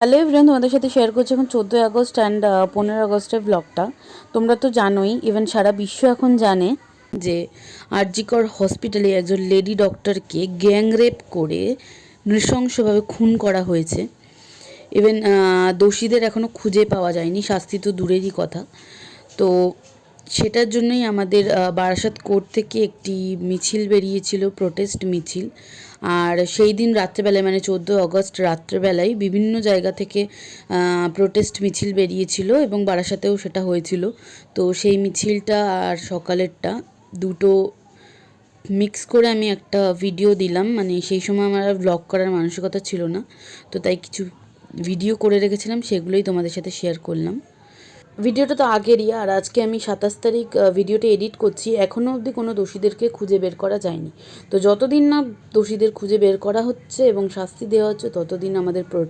Hello everyone, তোমাদের সাথে share করছি এখন 14ই আগস্ট অ্যান্ড 15 আগস্টের ব্লগটা। তোমরা তো জানোই, ইভেন সারা বিশ্ব এখন জানে যে আরজিকর হসপিটালে একজন লেডি ডক্টরকে গ্যাং রেপ করে নৃশংসভাবে খুন করা হয়েছে। ইভেন দোষীদের এখনও খুঁজে পাওয়া যায়নি, শাস্তি তো দূরেরই কথা। তো সেটার জন্যই আমাদের বারাসাত কোর্ট থেকে একটি মিছিল বেরিয়েছিল, প্রোটেস্ট মিছিল। আর সেই দিন রাত্রেবেলায় মানে 14 আগস্ট রাত্রেবেলায় বিভিন্ন জায়গা থেকে প্রোটেস্ট মিছিল বেরিয়েছিল এবং বারাসাতেও সেটা হয়েছিল। তো সেই মিছিলটা আর সকালেরটা দুটো মিক্স করে আমি একটা ভিডিও দিলাম। মানে সেই সময় আমার আর ব্লগ করার মানসিকতা ছিল না, তো তাই কিছু ভিডিও করে রেখেছিলাম, সেগুলোই তোমাদের সাথে শেয়ার করলাম। ভিডিওটা তো আগেরই, আর আজকে আমি 27 তারিখ ভিডিওটা এডিট করছি। এখনও অবধি কোনো দোষীদেরকে খুঁজে বের করা যায়নি। তো যতদিন না দোষীদের খুঁজে বের করা হচ্ছে এবং শাস্তি দেওয়া হচ্ছে, ততদিন আমাদের